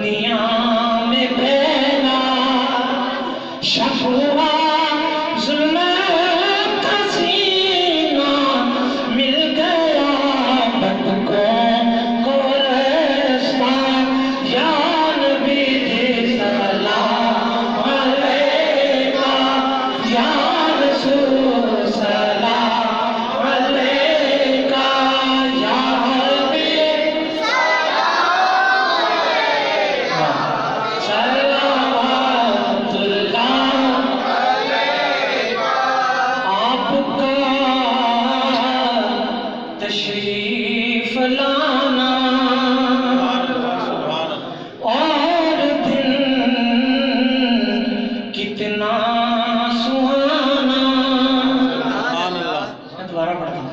दुनिया में पहला शकुआ जुल्म का सीना मिल गया बदकों को रास्ता या नबी सलाम अलैका या रसूल सलाम अलैका या हबीब सलावतुल्लाह आपका तशरीफ लाना और दिन कितना सुहाना। मैं दोबारा पढ़ता हूँ।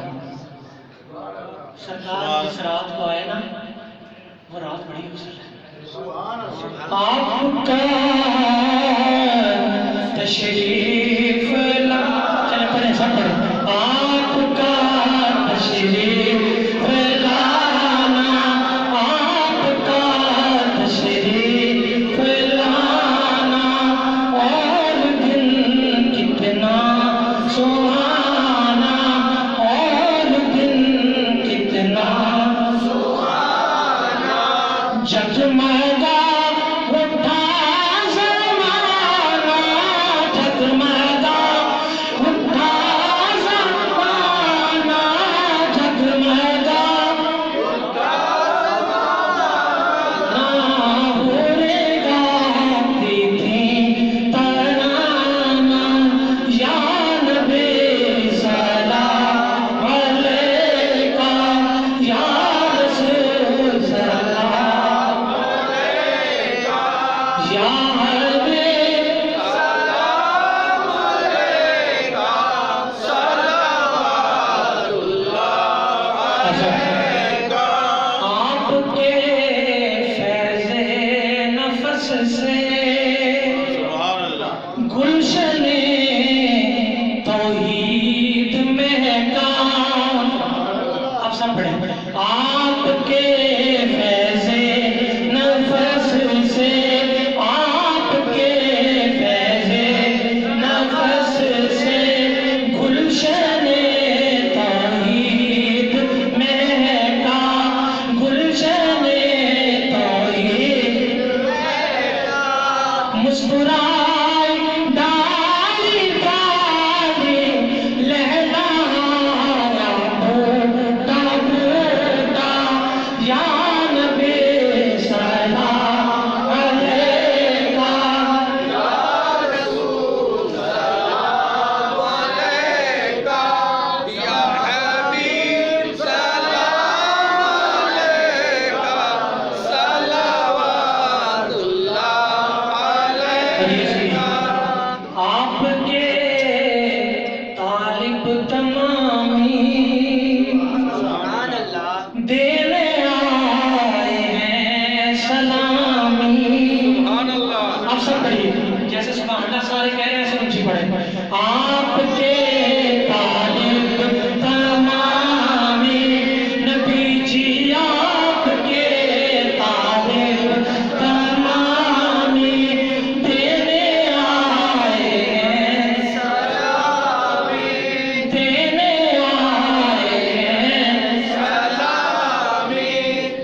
सरकार जिस रात को आए ना वो रात बड़ी गुजर है। आपका तशरीफ ला चले पढ़े सब पढ़े। आपका तशरीफ लाना आपका तशरीफ लाना और दिन कितना सुहाना और दिन कितना सुहाना। जगमगा उठा ज़माना जगमगा उठा ज़माना जगमगा उठा ज़माना भूले गाती थी तराना या नबी सलाम अलैका या रसूल सलाम अलैका या हबीब सलाम अलैका सलावतुल्लाह अलैका। आपके फैज़े नफ़स से गुलशने तौहीद महका। आप सब पढ़े। आपके फैज़े नफ़स से आपके फैज़े नफ़स से गुलशने तौहीद महका गुलशने तौहीद महका। मुस्कुराए डाली डाली लहराया बूटा बूटा या नबी सलाम अलैका या रसूल सलाम अलैका या हबीब सलाम अलैका सलावतुल्लाह अलैका। आपके तालिब तमामी देने आए हैं सलामी। आप सब पढ़िए जैसे सुबह अल्लाह सारे कह रहे हैं ऐसे ऊंची पढ़े। आपके तालिब तमामी नबी जी आपके तालिब तमामी देने आए हैं सलामी देने आए हैं सलामी।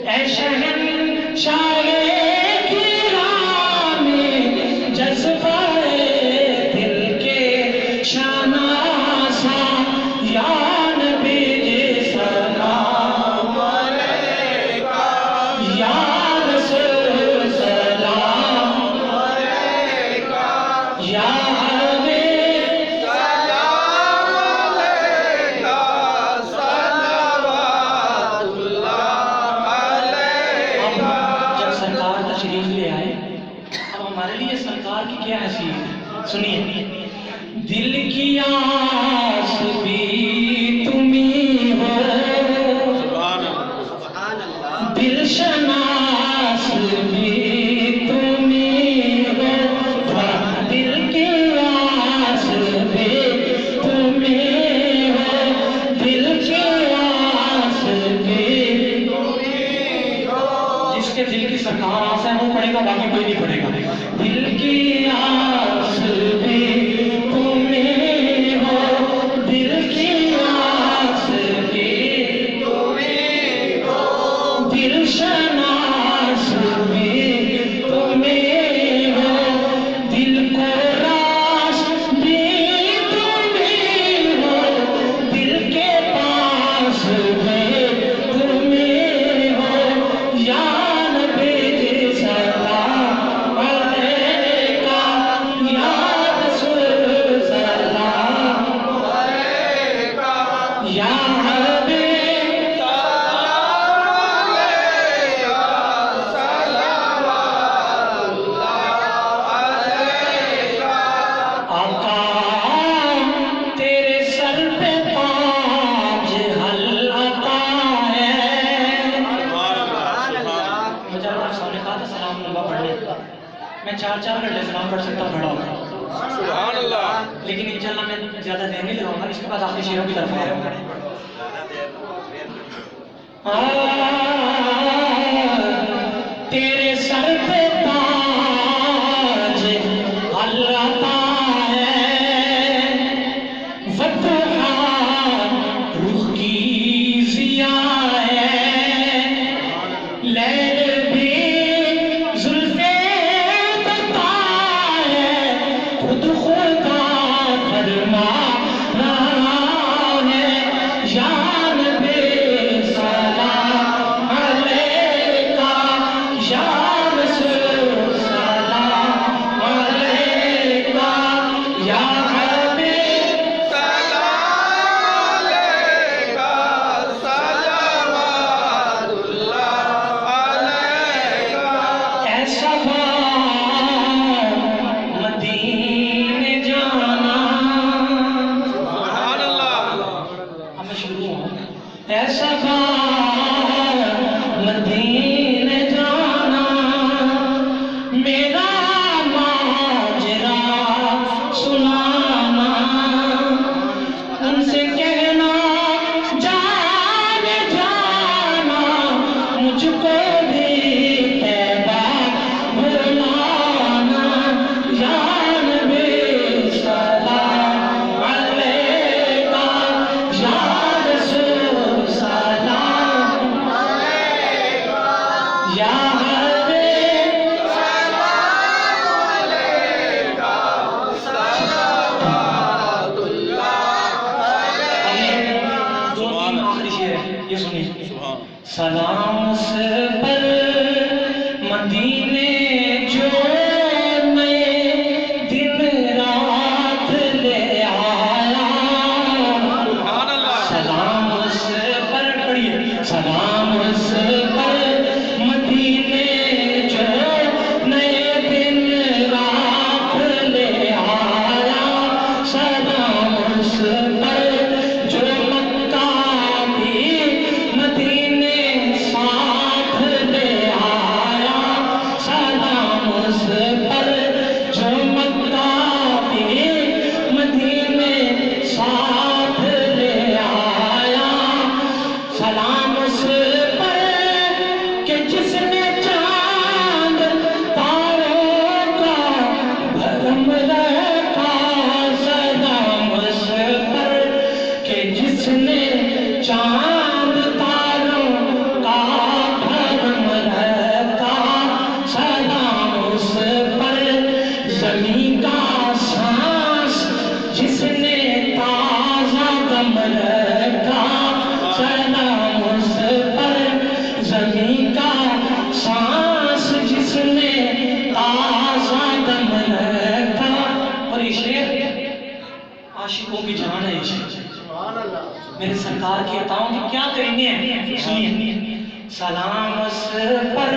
ऐ शहंशाहे गिरामी जज्बाए दिल के शनासा या नबी सलाम अलैका या रसूल सलाम अलैका या हबीब सलाम अलैका सलावतुल्लाह अलैका। जब सरकार तशरीफ ले आए अब हमारे लिए सरकार की क्या हैसियत है सुनिए। दिल की आस भी तुम्ही हो दिल शनास भी तुम्ही हो दिल की आस भी तुम्ही हो दिल की आस भी तुम्ही हो। जिसके दिल की सरकार आस है वो पढ़ेगा, बाकी कोई नहीं पढ़ेगा। दिल की आस भी तुम्हें हो, दिल की आस भी तुम्हें हो, दिल शनास भी तुम्हें हो, दिल को रास भी तुम्हें हो, दिल के पास भी तुम्हें हो। या नबी सलाम अलैका, या रसूल सलाम अलैका, या हबीब सलाम अलैका, सलावतुल्लाह अलैका। आका तेरे सर पे ताज हल्का है। मुझे आप सामने कहा था सलाम लंबा पढ़ने, मैं 4-4 घंटे सलाम पढ़ सकता खड़ा होकर, सुभान अल्लाह। लेकिन इंशाल्लाह मैं ज्यादा देर नहीं लगाऊंगा। इसके बाद आखिरी शेरों की तरफ आ रहा हूं। तेरे सर पे ताज हल्का है, वतहा रुख की जिया है, लैल भी जुल्फे बता है, खुद खुदा फरमा रहा है। या नबी सलाम अलैका, या रसूल सलाम अलैका, या हबीब सलाम अलैका, सलावतुल्लाह अलैका। ऐसा मदीने जाना। सुभान अल्लाह। अब मैं शुरू हूँ। ऐसा मदीने जाना, मेरा माजरा सुनाना, उनसे कहना जाने जाना, मुझको भी तैबा बुलाना। या नबी सलाम अलैका, या रसूल सलाम अलैका, या हबीब सलाम अलैका, सलावतुल्लाह अलैका। दो तीन आखिरी शेर है, ये सुनिए। सुभान। सलाम उस पर मदीने जो मैं दिन रात ले आया। सुभान अल्लाह। सलाम उस पर, पढ़िए। सलाम उस पर मदीने जो नए दिन रात ले आया। सलाम उस पर जो मक्का भी मदीने साथ ले आया। सलाम उस पर जो मक्का भी मदीने साथ ले आया। सलाम उस पर कि जिसने चांद तारों का भरम रखा। सलाम उस पर कि जिसने चांद तारों का भरम रखा। सलाम उस पर ज़मीं का सांस जिसने ताज़ा दम रखा। सलाम उस पर ज़मीं का सांस जिसने ताज़ा दम रखा। और ये शेर आशिकों की जान है। ये शेर मेरे सरकार की अताओं की क्या करेंगे, सुनिए। सलाम उस पर